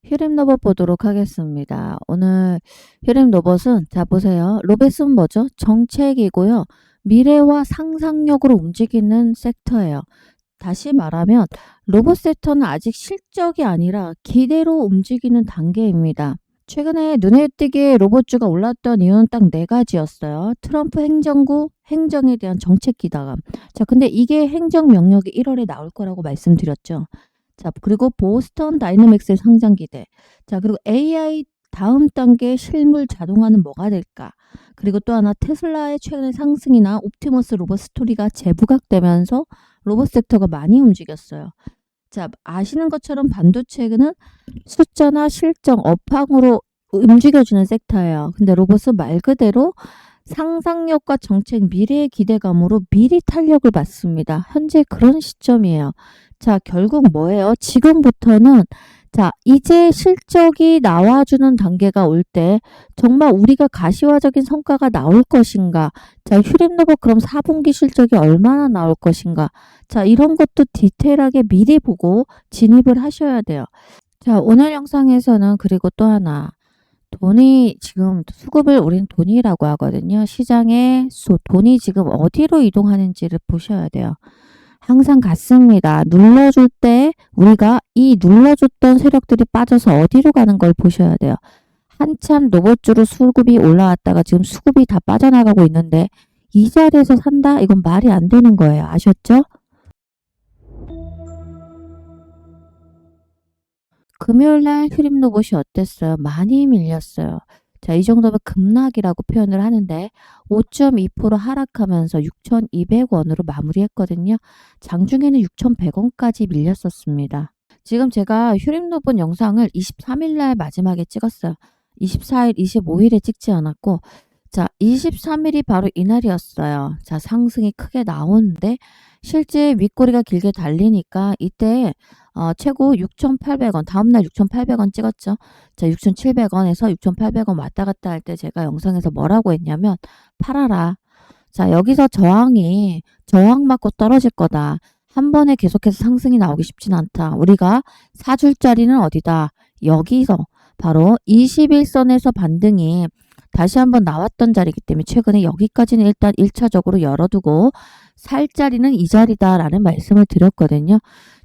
휴림 로봇 보도록 하겠습니다. 오늘 휴림 로봇은 자 보세요. 로봇은 뭐죠? 정책이고요. 미래와 상상력으로 움직이는 섹터예요. 다시 말하면 로봇 섹터는 아직 실적이 아니라 기대로 움직이는 단계입니다. 최근에 눈에 띄게 로봇주가 올랐던 이유는 딱 네 가지였어요. 트럼프 행정부 행정에 대한 정책 기대감. 자, 근데 이게 행정 명령이 1월에 나올 거라고 말씀드렸죠. 자, 그리고 보스턴 다이내믹스의 상장 기대. 자, 그리고 AI 다음 단계 실물 자동화는 뭐가 될까? 그리고 또 하나 테슬라의 최근의 상승이나 옵티머스 로봇 스토리가 재부각되면서 로봇 섹터가 많이 움직였어요. 자, 아시는 것처럼 반도체는 숫자나 실적, 업황으로 움직여주는 섹터예요. 근데 로봇은 말 그대로 상상력과 정책, 미래의 기대감으로 미리 탄력을 받습니다. 현재 그런 시점이에요. 자, 결국 뭐예요? 지금부터는 자, 이제 실적이 나와주는 단계가 올 때 정말 우리가 가시화적인 성과가 나올 것인가? 자, 휴림로봇 그럼 4분기 실적이 얼마나 나올 것인가? 자, 이런 것도 디테일하게 미리 보고 진입을 하셔야 돼요. 자, 오늘 영상에서는 그리고 또 하나 돈이 지금 수급을 우린 돈이라고 하거든요. 시장에 돈이 지금 어디로 이동하는지를 보셔야 돼요. 항상 같습니다. 눌러줄 때 우리가 이 눌러줬던 세력들이 빠져서 어디로 가는 걸 보셔야 돼요. 한참 로봇주로 수급이 올라왔다가 지금 수급이 다 빠져나가고 있는데 이 자리에서 산다? 이건 말이 안 되는 거예요. 아셨죠? 금요일날 휴림 로봇이 어땠어요? 많이 밀렸어요. 자, 이 정도면 급락이라고 표현을 하는데 5.2% 하락하면서 6,200원으로 마무리했거든요. 장중에는 6,100원까지 밀렸었습니다. 지금 제가 휴림 로봇 영상을 23일날 마지막에 찍었어요. 24일, 25일에 찍지 않았고 자, 23일이 바로 이날이었어요. 자, 상승이 크게 나오는데 실제 윗꼬리가 길게 달리니까 이때 최고 6,800원, 다음날 6,800원 찍었죠. 자, 6,700원에서 6,800원 왔다 갔다 할 때 제가 영상에서 뭐라고 했냐면 팔아라. 자, 여기서 저항 맞고 떨어질 거다. 한 번에 계속해서 상승이 나오기 쉽진 않다. 우리가 사줄 자리는 어디다? 여기서 바로 21선에서 반등이 다시 한번 나왔던 자리이기 때문에 최근에 여기까지는 일단 1차적으로 열어두고 살 자리는 이 자리다라는 말씀을 드렸거든요.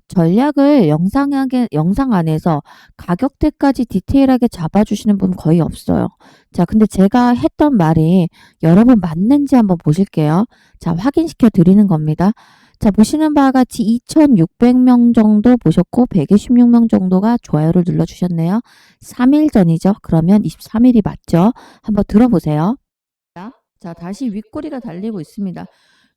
전략을 영상 안에서 가격대까지 디테일하게 잡아주시는 분 거의 없어요. 자, 근데 제가 했던 말이 여러분 맞는지 한번 보실게요. 자, 확인시켜 드리는 겁니다. 자, 보시는 바와 같이 2,600명 정도 보셨고 126명 정도가 좋아요를 눌러주셨네요. 3일 전이죠. 그러면 23일이 맞죠? 한번 들어보세요. 자, 다시 윗꼬리가 달리고 있습니다.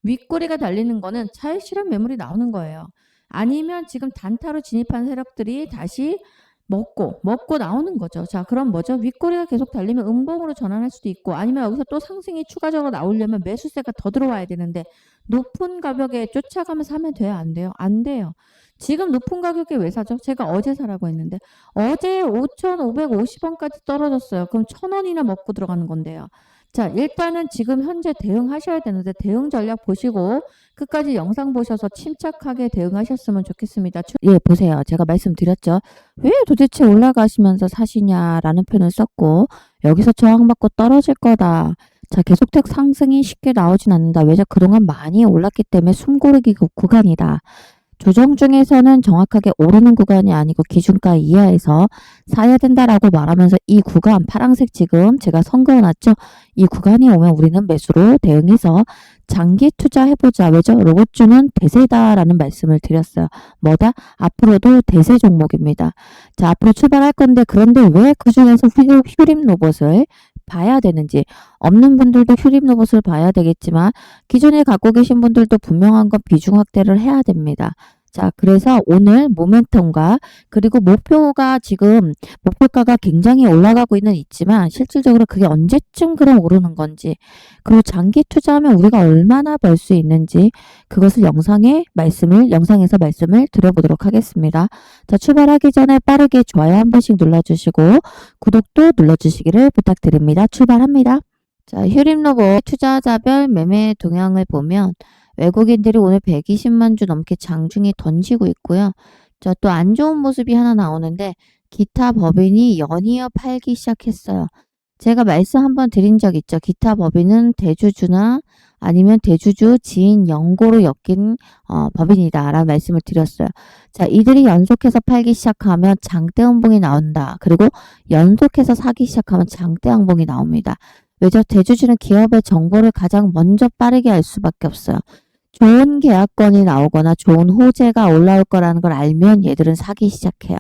윗꼬리가 달리는 거는 차익 실현 매물이 나오는 거예요. 아니면 지금 단타로 진입한 세력들이 다시 먹고 나오는 거죠. 자, 그럼 뭐죠? 윗꼬리가 계속 달리면 음봉으로 전환할 수도 있고 아니면 여기서 또 상승이 추가적으로 나오려면 매수세가 더 들어와야 되는데 높은 가격에 쫓아가면서 하면 돼요? 안 돼요? 안 돼요. 지금 높은 가격에 왜 사죠? 제가 어제 사라고 했는데 어제 5,550원까지 떨어졌어요. 그럼 1,000원이나 먹고 들어가는 건데요. 자, 일단은 지금 현재 대응하셔야 되는데 대응 전략 보시고 끝까지 영상 보셔서 침착하게 대응하셨으면 좋겠습니다. 예, 보세요. 제가 말씀드렸죠. 왜 도대체 올라가시면서 사시냐라는 표현을 썼고 여기서 저항받고 떨어질 거다. 자, 계속적 상승이 쉽게 나오진 않는다. 왜죠? 그동안 많이 올랐기 때문에 숨고르기 구간이다. 조정 중에서는 정확하게 오르는 구간이 아니고 기준가 이하에서 사야 된다라고 말하면서 이 구간 파란색 지금 제가 선그어놨죠. 이 구간이 오면 우리는 매수로 대응해서 장기 투자해보자. 왜죠? 로봇주는 대세다라는 말씀을 드렸어요. 뭐다? 앞으로도 대세 종목입니다. 자, 앞으로 출발할 건데 그런데 왜 그중에서 휴림 로봇을 봐야 되는지 없는 분들도 휴림 로봇을 봐야 되겠지만 기존에 갖고 계신 분들도 분명한 건 비중 확대를 해야 됩니다. 자, 그래서 오늘 모멘텀과 그리고 목표가 지금 목표가가 굉장히 올라가고 있지만 실질적으로 그게 언제쯤 그럼 오르는 건지 그리고 장기 투자하면 우리가 얼마나 벌 수 있는지 그것을 영상에서 말씀을 드려보도록 하겠습니다. 자, 출발하기 전에 빠르게 좋아요 한 번씩 눌러주시고 구독도 눌러주시기를 부탁드립니다. 출발합니다. 자, 휴림로봇 투자자별 매매 동향을 보면 외국인들이 오늘 120만 주 넘게 장중에 던지고 있고요. 자, 또 안 좋은 모습이 하나 나오는데 기타 법인이 연이어 팔기 시작했어요. 제가 말씀 한번 드린 적 있죠. 기타 법인은 대주주나 아니면 대주주 지인 연고로 엮인 법인이다 라는 말씀을 드렸어요. 자, 이들이 연속해서 팔기 시작하면 장대 음봉이 나온다. 그리고 연속해서 사기 시작하면 장대 양봉이 나옵니다. 왜죠? 대주주는 기업의 정보를 가장 먼저 빠르게 알 수밖에 없어요. 좋은 계약건이 나오거나 좋은 호재가 올라올 거라는 걸 알면 얘들은 사기 시작해요.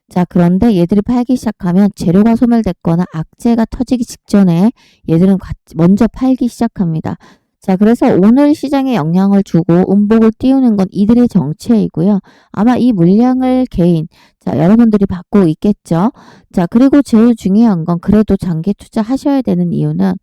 자, 그런데 얘들이 팔기 시작하면 재료가 소멸됐거나 악재가 터지기 직전에 얘들은 먼저 팔기 시작합니다. 자, 그래서 오늘 시장에 영향을 주고 음봉을 띄우는 건 이들의 정체이고요. 아마 이 물량을 자, 여러분들이 받고 있겠죠. 자, 그리고 제일 중요한 건 그래도 장기 투자하셔야 되는 이유는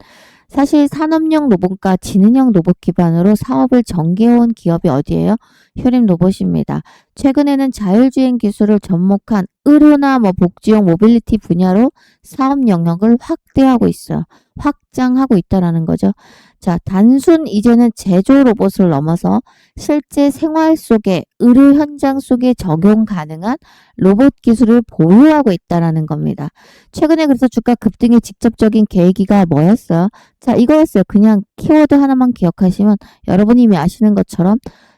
사실 산업용 로봇과 지능형 로봇 기반으로 사업을 전개해온 기업이 어디예요? 휴림로봇입니다. 최근에는 자율주행 기술을 접목한 의료나 복지용 모빌리티 분야로 사업 영역을 확대하고 있어요. 확장하고 있다라는 거죠. 자, 단순 이제는 제조 로봇을 넘어서 실제 생활 속에 의료 현장 속에 적용 가능한 로봇 기술을 보유하고 있다라는 겁니다. 최근에 그래서 주가 급등의 직접적인 계기가 뭐였어요? 자, 이거였어요. 그냥 키워드 하나만 기억하시면 여러분이 이미 아시는 것처럼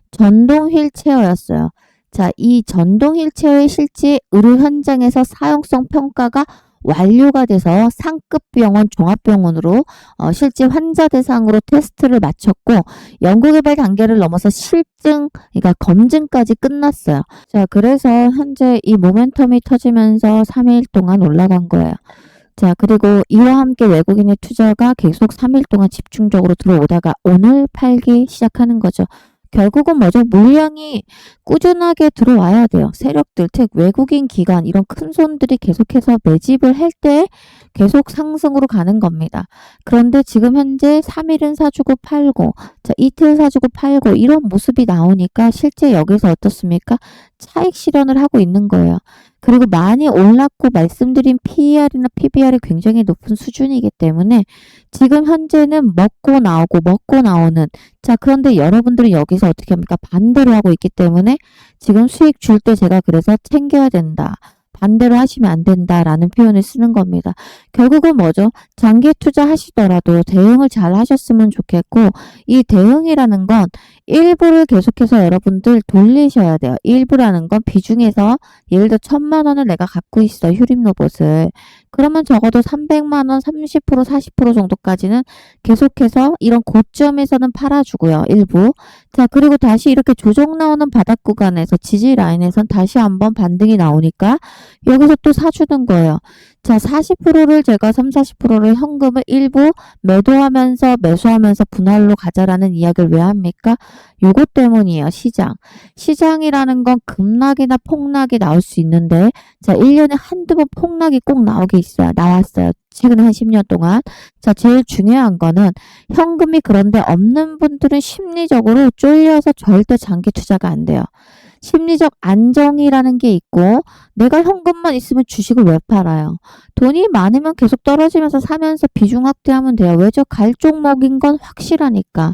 전동 휠체어였어요. 자, 이 전동 휠체어의 실제 의료 현장에서 사용성 평가가 완료가 돼서 상급 병원, 종합병원으로 실제 환자 대상으로 테스트를 마쳤고 연구개발 단계를 넘어서 실증, 그러니까 검증까지 끝났어요. 자, 그래서 현재 이 모멘텀이 터지면서 3일 동안 올라간 거예요. 자, 그리고 이와 함께 외국인의 투자가 계속 3일 동안 집중적으로 들어오다가 오늘 팔기 시작하는 거죠. 결국은 뭐죠? 물량이 꾸준하게 들어와야 돼요. 세력들, 즉 외국인 기관 이런 큰 손들이 계속해서 매집을 할 때 계속 상승으로 가는 겁니다. 그런데 지금 현재 3일은 사주고 팔고 자, 이틀 사주고 팔고 이런 모습이 나오니까 실제 여기서 어떻습니까? 차익 실현을 하고 있는 거예요. 그리고 많이 올랐고 말씀드린 PER이나 PBR이 굉장히 높은 수준이기 때문에 지금 현재는 먹고 나오는 자, 그런데 여러분들이 여기서 어떻게 합니까? 반대로 하고 있기 때문에 지금 수익 줄 때 제가 그래서 챙겨야 된다. 반대로 하시면 안 된다라는 표현을 쓰는 겁니다. 결국은 뭐죠? 장기 투자 하시더라도 대응을 잘 하셨으면 좋겠고 이 대응이라는 건 일부를 계속해서 여러분들 돌리셔야 돼요. 일부라는 건 비중에서 예를 들어 1,000만 원을 내가 갖고 있어. 휴림로봇을. 그러면 적어도 300만 원, 30%, 40% 정도까지는 계속해서 이런 고점에서는 팔아주고요. 일부. 자, 그리고 다시 이렇게 조정 나오는 바닥 구간에서 지지 라인에선 다시 한번 반등이 나오니까 여기서 또 사주는 거예요. 자, 40%를 제가 40%를 현금을 일부 매도하면서 매수하면서 분할로 가자라는 이야기를 왜 합니까? 요것 때문이에요. 시장이라는 건 급락이나 폭락이 나올 수 있는데 자, 1년에 한두 번 폭락이 꼭 나왔어요. 최근에 한 10년 동안. 자, 제일 중요한 거는 현금이 그런데 없는 분들은 심리적으로 쫄려서 절대 장기 투자가 안 돼요. 심리적 안정이라는 게 있고 내가 현금만 있으면 주식을 왜 팔아요? 돈이 많으면 계속 떨어지면서 사면서 비중 확대하면 돼요. 왜죠? 갈 종목인 건 확실하니까.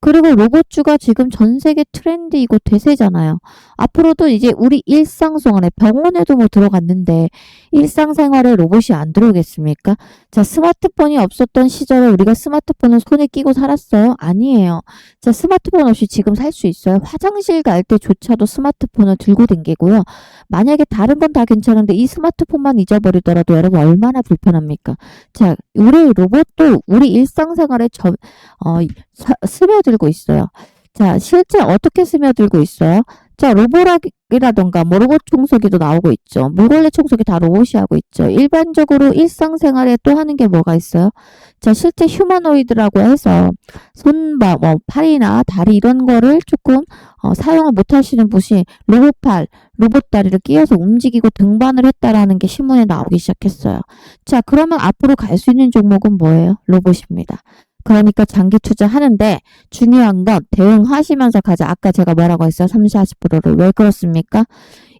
그리고 로봇주가 지금 전 세계 트렌드이고 대세잖아요. 앞으로도 이제 우리 일상생활에 병원에도 들어갔는데 일상생활에 로봇이 안 들어오겠습니까? 자, 스마트폰이 없었던 시절에 우리가 스마트폰을 손에 끼고 살았어요? 아니에요. 자, 스마트폰 없이 지금 살 수 있어요? 화장실 갈 때조차도 스마트폰을 들고 다니고요. 만약에 다른 건 다 괜찮은데 이 스마트폰만 잊어버리더라도 여러분 얼마나 불편합니까? 자, 우리 로봇도 우리 일상생활에 스며들고 있어요. 자, 실제 어떻게 스며들고 있어요? 자, 로보락이라던가 로봇 청소기도 나오고 있죠. 물걸레 청소기 다 로봇이 하고 있죠. 일반적으로 일상생활에 또 하는 게 뭐가 있어요? 자, 실제 휴머노이드라고 해서 팔이나 다리 이런 거를 조금 사용을 못 하시는 분이 로봇팔, 로봇다리를 끼워서 움직이고 등반을 했다라는 게 신문에 나오기 시작했어요. 자, 그러면 앞으로 갈 수 있는 종목은 뭐예요? 로봇입니다. 그러니까 장기 투자하는데 중요한 건 대응하시면서 가자. 아까 제가 뭐라고 했어요? 30, 40%를. 왜 그렇습니까?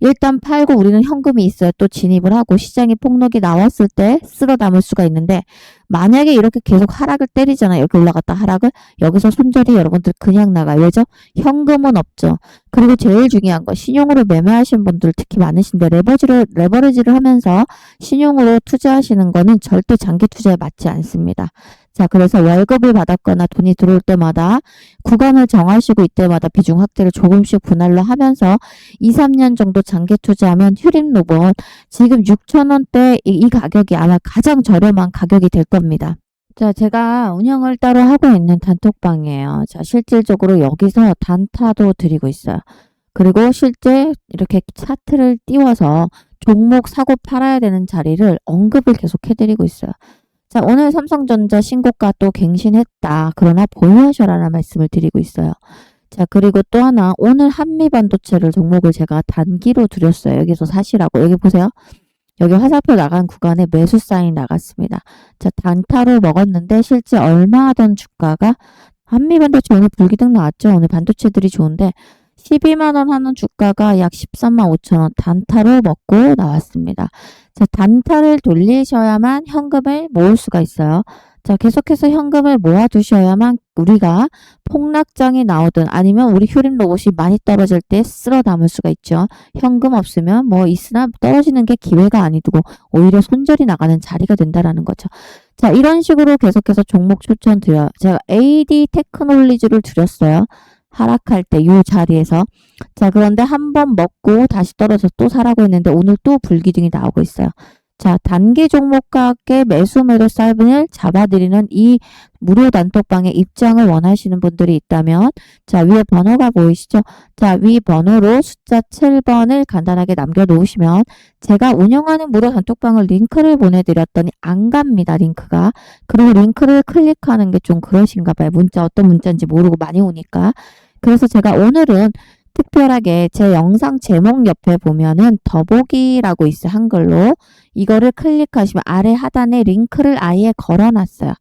일단 팔고 우리는 현금이 있어야 또 진입을 하고 시장이 폭락이 나왔을 때 쓸어 담을 수가 있는데 만약에 이렇게 계속 하락을 때리잖아요. 여기 올라갔다 하락을. 여기서 손절이 여러분들 그냥 나가요. 왜죠? 현금은 없죠. 그리고 제일 중요한 거 신용으로 매매하시는 분들 특히 많으신데 레버리지를 하면서 신용으로 투자하시는 거는 절대 장기 투자에 맞지 않습니다. 자, 그래서 월급을 받았거나 돈이 들어올 때마다 구간을 정하시고 이때마다 비중 확대를 조금씩 분할로 하면서 2, 3년 정도 장기 투자하면 휴림로봇 지금 6,000원대 이 가격이 아마 가장 저렴한 가격이 될 겁니다. 자, 제가 운영을 따로 하고 있는 단톡방이에요. 자, 실질적으로 여기서 단타도 드리고 있어요. 그리고 실제 이렇게 차트를 띄워서 종목 사고 팔아야 되는 자리를 언급을 계속 해드리고 있어요. 자, 오늘 삼성전자 신고가 또 갱신했다. 그러나 보유하셔라라는 말씀을 드리고 있어요. 자, 그리고 또 하나 오늘 한미반도체를 종목을 제가 단기로 드렸어요. 여기서 사시라고. 여기 보세요. 여기 화살표 나간 구간에 매수 사인 나갔습니다. 자, 단타로 먹었는데 실제 얼마 하던 주가가 한미반도체 오늘 불기둥 나왔죠. 오늘 반도체들이 좋은데 12만 원 하는 주가가 약 13만 5천 원 단타로 먹고 나왔습니다. 자, 단타를 돌리셔야만 현금을 모을 수가 있어요. 자, 계속해서 현금을 모아두셔야만 우리가 폭락장이 나오든 아니면 우리 휴림 로봇이 많이 떨어질 때 쓸어 담을 수가 있죠. 현금 없으면 뭐 있으나 떨어지는 게 기회가 아니고 오히려 손절이 나가는 자리가 된다라는 거죠. 자, 이런 식으로 계속해서 종목 추천 드려요. 제가 AD 테크놀리지를 드렸어요. 하락할 때 이 자리에서. 자, 그런데 한 번 먹고 다시 떨어져서 또 사라고 했는데 오늘 또 불기둥이 나오고 있어요. 자, 단기 종목가의 매수 매도 사인을 잡아드리는 이 무료 단톡방에 입장을 원하시는 분들이 있다면 자, 위에 번호가 보이시죠? 자, 위 번호로 숫자 7번을 간단하게 남겨놓으시면 제가 운영하는 무료 단톡방을 링크를 보내드렸더니 안 갑니다. 링크가. 그리고 링크를 클릭하는 게 좀 그러신가 봐요. 문자 어떤 문자인지 모르고 많이 오니까. 그래서 제가 오늘은 특별하게 제 영상 제목 옆에 보면은 더보기라고 있어요. 한글로. 이거를 클릭하시면 아래 하단에 링크를 아예 걸어놨어요.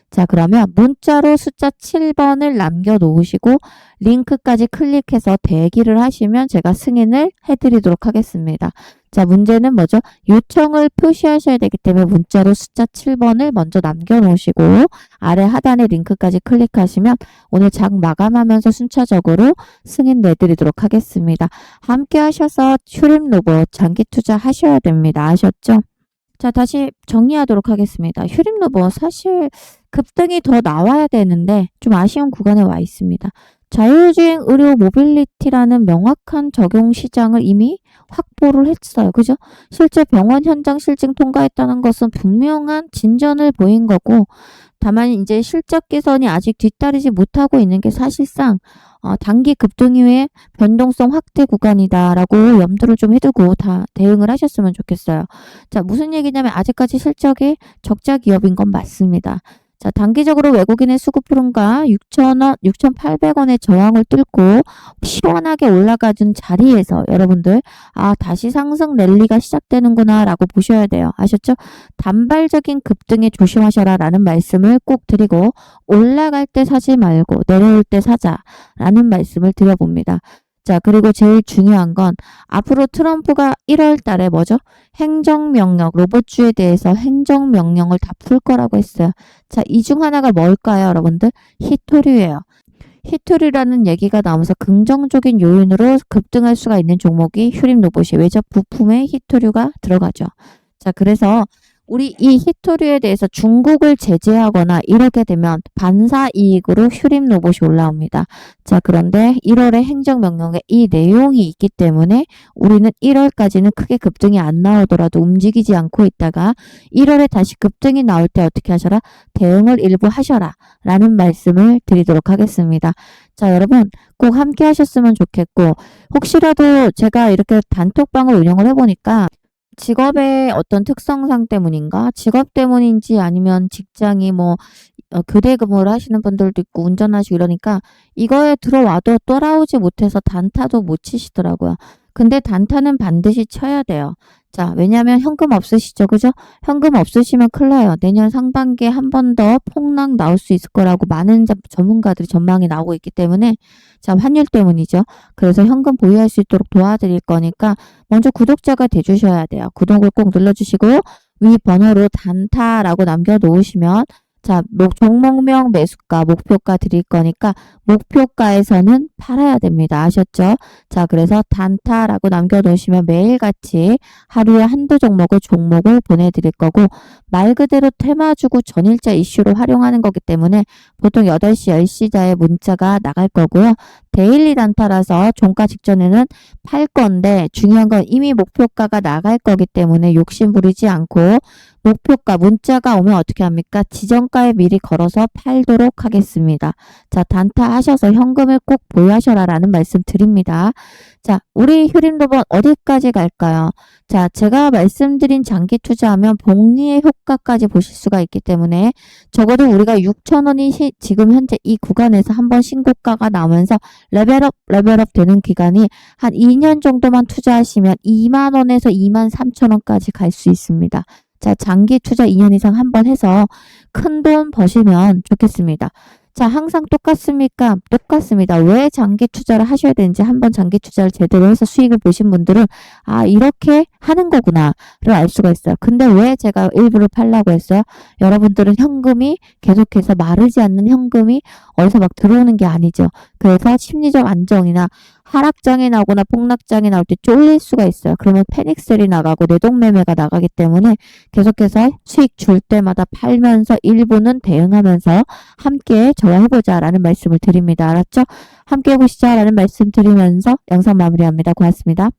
자, 그러면 문자로 숫자 7번을 남겨놓으시고 링크까지 클릭해서 대기를 하시면 제가 승인을 해드리도록 하겠습니다. 자, 문제는 뭐죠? 요청을 표시하셔야 되기 때문에 문자로 숫자 7번을 먼저 남겨놓으시고 아래 하단에 링크까지 클릭하시면 오늘 장 마감하면서 순차적으로 승인 내드리도록 하겠습니다. 함께 하셔서 휴림 로봇 장기 투자 하셔야 됩니다. 아셨죠? 자, 다시 정리하도록 하겠습니다. 휴림 로봇 사실 급등이 더 나와야 되는데 좀 아쉬운 구간에 와 있습니다. 자율주행 의료 모빌리티라는 명확한 적용 시장을 이미 확보를 했어요. 그죠? 실제 병원 현장 실증 통과했다는 것은 분명한 진전을 보인 거고 다만 이제 실적 개선이 아직 뒤따르지 못하고 있는 게 사실상 단기 급등 이후에 변동성 확대 구간이다라고 염두를 좀 해두고 다 대응을 하셨으면 좋겠어요. 자, 무슨 얘기냐면 아직까지 실적이 적자 기업인 건 맞습니다. 자, 단기적으로 외국인의 수급 흐름과 6,000원, 6,800원의 저항을 뚫고 시원하게 올라가준 자리에서 여러분들 다시 상승 랠리가 시작되는구나 라고 보셔야 돼요. 아셨죠? 단발적인 급등에 조심하셔라 라는 말씀을 꼭 드리고 올라갈 때 사지 말고 내려올 때 사자라는 말씀을 드려봅니다. 자, 그리고 제일 중요한 건 앞으로 트럼프가 1월 달에 뭐죠? 행정명령, 로봇주에 대해서 행정명령을 다 풀 거라고 했어요. 자, 이 중 하나가 뭘까요, 여러분들? 히토류예요. 히토류라는 얘기가 나오면서 긍정적인 요인으로 급등할 수가 있는 종목이 휴림 로봇이 외적 부품에 히토류가 들어가죠. 자, 그래서 우리 이 히토류에 대해서 중국을 제재하거나 이렇게 되면 반사 이익으로 휴림 로봇이 올라옵니다. 자, 그런데 1월에 행정명령에 이 내용이 있기 때문에 우리는 1월까지는 크게 급등이 안 나오더라도 움직이지 않고 있다가 1월에 다시 급등이 나올 때 어떻게 하셔라? 대응을 일부 하셔라 라는 말씀을 드리도록 하겠습니다. 자, 여러분 꼭 함께 하셨으면 좋겠고 혹시라도 제가 이렇게 단톡방을 운영을 해보니까 직업의 어떤 특성상 때문인가? 직업 때문인지 아니면 직장이 교대 근무를 하시는 분들도 있고 운전하시고 이러니까 이거에 들어와도 돌아오지 못해서 단타도 못 치시더라고요. 근데 단타는 반드시 쳐야 돼요. 자, 왜냐면 현금 없으시죠, 그죠? 현금 없으시면 큰일 나요. 내년 상반기에 한 번 더 폭락 나올 수 있을 거라고 많은 전문가들이 전망이 나오고 있기 때문에, 자, 환율 때문이죠. 그래서 현금 보유할 수 있도록 도와드릴 거니까 먼저 구독자가 돼주셔야 돼요. 구독을 꼭 눌러주시고 위 번호로 단타라고 남겨놓으시면, 자, 종목명, 매수가, 목표가 드릴 거니까 목표가에서는 팔아야 됩니다. 아셨죠? 자, 그래서 단타라고 남겨놓으시면 매일같이 하루에 한두 종목을 보내드릴 거고, 말 그대로 테마주고 전일자 이슈로 활용하는 거기 때문에 보통 8시, 10시자에 문자가 나갈 거고요. 데일리 단타라서 종가 직전에는 팔 건데, 중요한 건 이미 목표가가 나갈 거기 때문에 욕심 부리지 않고 목표가 문자가 오면 어떻게 합니까? 지정가에 미리 걸어서 팔도록 하겠습니다. 자, 단타 하셔서 현금을 꼭 보유하셔라라는 말씀 드립니다. 자, 우리 휴림로봇 어디까지 갈까요? 자, 제가 말씀드린 장기 투자하면 복리의 효과까지 보실 수가 있기 때문에 적어도 우리가 6,000원이 지금 현재 이 구간에서 한번 신고가가 나오면서 레벨업 되는 기간이 한 2년 정도만 투자하시면 2만 원에서 2만 3천 원까지 갈 수 있습니다. 자, 장기 투자 2년 이상 한번 해서 큰 돈 버시면 좋겠습니다. 자, 항상 똑같습니까? 똑같습니다. 왜 장기 투자를 하셔야 되는지 한번 장기 투자를 제대로 해서 수익을 보신 분들은 아, 이렇게 하는 거구나를 알 수가 있어요. 근데 왜 제가 일부를 팔라고 했어요? 여러분들은 현금이 계속해서 마르지 않는 현금이 어디서 막 들어오는 게 아니죠. 그래서 심리적 안정이나 하락장이 나거나 폭락장이 나올 때 쫄릴 수가 있어요. 그러면 패닉셀이 나가고 내동매매가 나가기 때문에 계속해서 수익 줄 때마다 팔면서 일부는 대응하면서 함께 저와 해보자 라는 말씀을 드립니다. 알았죠? 함께 해보시죠 라는 말씀 드리면서 영상 마무리합니다. 고맙습니다.